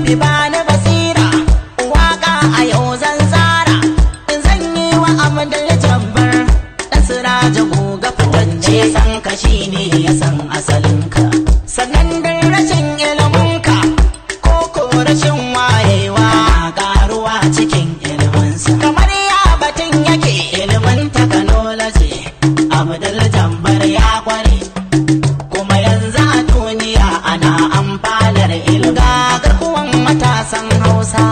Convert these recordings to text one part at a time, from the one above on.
rabbi bani basira waka a yau zan tsara zan yi wa Abdul Jabbar dan Siraja goga fitance san ka shine ya san asalinka sannan da rashin iliminka ko ko rashin wayewa karuwa cikin iliminsa kamar ya batun yake ilimin technology Abdul Jabbar ya kware kuma yanzu a duniya ana amfanar ilga garkuwan matasan Hausa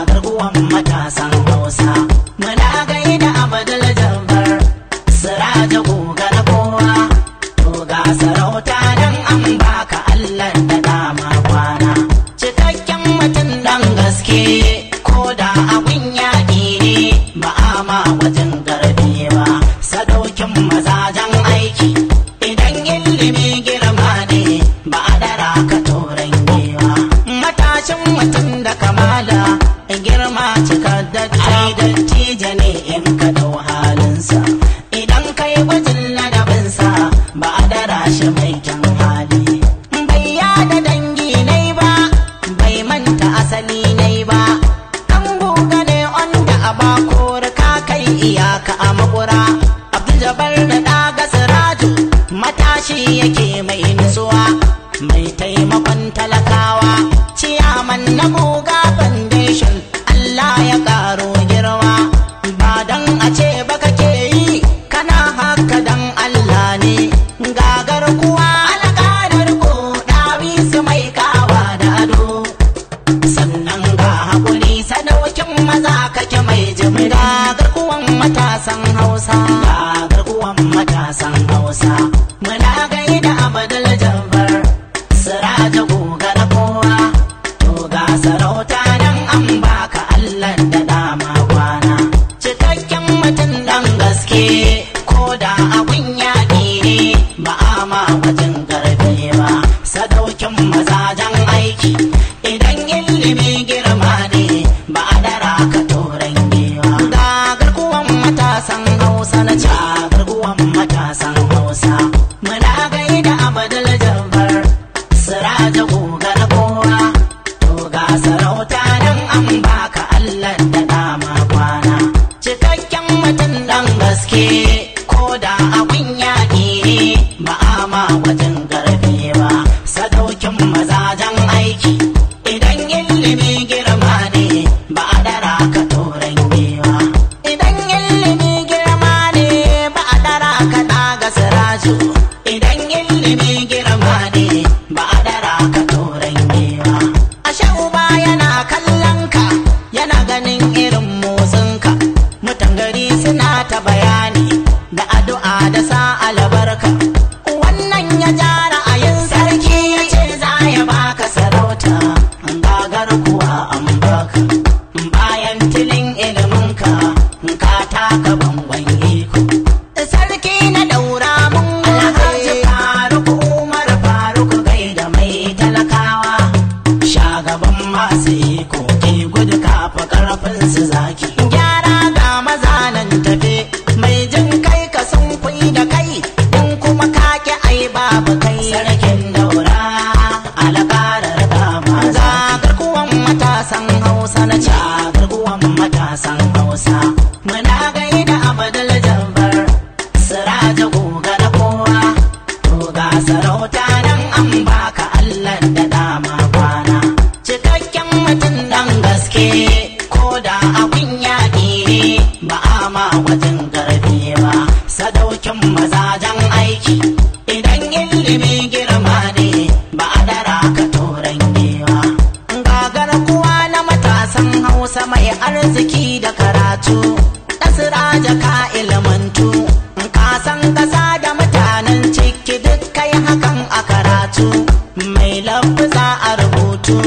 garkuwan matasan Hausa muna gaida Abdul Jabbar Siraja goga na kowa to ga sarauta dan an baka Allah da dama kwana cikakken mutum dan gaske ko da abin yaƙi ne ba a ma wajen garbe ba sadaukin mazajen aiki idan ilimi girma ne ba a dara ka toren gewa matashin mutum da kamala girma cika dattija ne in ka dau halinsa idan kai gwajin ladabinsa ba a dara shi mai kyan hali bai yada dangi nai ba bai manta asali nai ba an goga ne wanda a bakor ka kai iyaka a makura Abdul Jabbar da daga Siraju matashi yake mai nutsuwa mai taimakon talakawa ciyaman na goga foundation Allah ya karo girma ba dan a ce ba kake yi kana haka dan Allah ne gagar kuwa alƙadar ko dawi su mai kawa da ado sannan ga hakuri sadaukin maza kake mai jimira garkuwan matasan Hausa garkuwan matasan Hausa muna gaida Abdul Jabbar Siraja goga na kowa to ga sarauta dan an baka Allah da dama kwana cikakken mutum dan gaske ko da abin yaƙi ne ba a ma wajen garbe ba sadaukin mazajen aiki idan ilimi girma ne ba a dara ka toren gewa ga garkuwan matasan Hausa na ci garkuwan matasan Hausa muna gaida Abdul Jabbar Siraja goga na kowa to ga sarauta dan an baka Allah da dama kwana cikakken mutum dan gaske ko da abin yaƙi ne ba a ma wajen garbe ba sadaukin mazajen aiki idan ilimi girma ne ba a dara ka toren gewa idan ilimi girma ne ba a dara ka daga Siraju idan ilimi girma ne ba a dara ka toren gewa ashe uba yana kallon ka yana ganin irin motsinka mutan gari suna ta bayani da addu'a da sa albarka wannan ya jara ayin sarki ya ce za ya baka sarauta gagar kuwa an baka bayan tilin iliminka ka taka bangon iko sarki na daura mun Alhaji Faruk Umar Faruk gaida mai talakawa shagaban masu iko ke gudu kafa karfin su zaki gyara ga maza nan tafe mai jin kai ka sun kui da kai in kuma kake ai babu kai sarkin daura alƙarar dama za garkuwan matasan Hausa na ci garkuwan matasan Hausa muna gaida Abdul Jabbar Siraja goga na kowa to ga sarauta nan an baka Allah da dama kwana cikakken mutum dan gaske ko da abin yaƙi ne ba a ma wajen garbe ba sadaukin mazajen aiki idan ilimi girma ne ba a dara ka toren gewa gagar kuwa na matasan Hausa mai arziki da karatu da Siraja ka ilmantu ka san kasa da mutanen ciki duk kai hakan a karatu mai lafuza a rubutu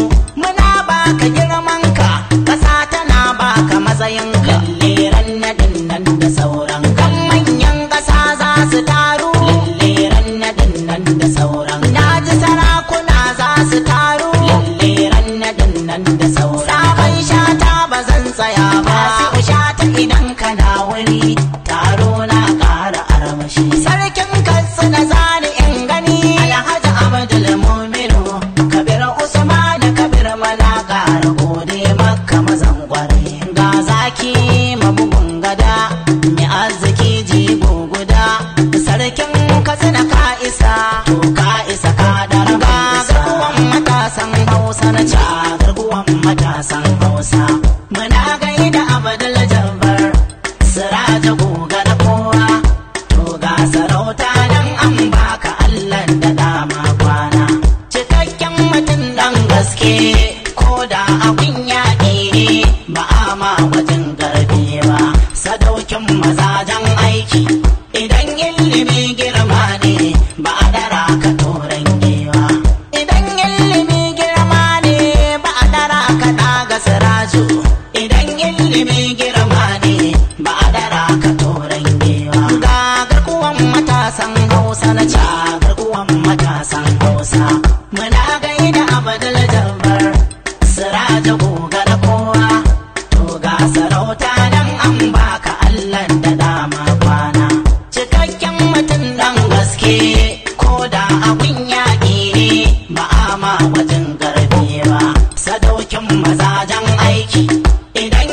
muna baka girmanka kasa tana baka matsayin lalleran nadin nan da sauran kan manyan kasa za su taru lalleran nadin nan da sauran naji sarakuna za su taru lalleran nadin nan da sauran sabon shata ba zan tsaya ba sai shata idan kana wuri taro na ƙara armashi sarkin kansu na zani in gani Alhaji Abdul Muminu Kabir Usman Kabir cagar kuwan matasan Hausa. Muna gaida Abdul Jabbar Siraja goga na kowa. To ga sarauta dan an baka Allah da dama kwana. Cikakken mutum dan gaske ko da abin yaƙi ne ba a ma wajen garbe ba. Sadaukin mazajen aiki idan ilimi girma ne ba a dara ka toren gewa. Idan ilimi girma ne ba a dara ka daga Siraju. Idan ilimi girma ne ba a dara ka toren gewa. Ga garkuwan matasan Hausa na ca garkuwan matasan Hausa. Muna gaida Abdul Jabbar Siraja goga na kowa. To ga sarauta dan an baka Allah da dama kwana. Cikakken mutum dan gaske ko da abin yaƙi ne ba a ma wajen garbe ba. Sadaukin mazajen aiki idan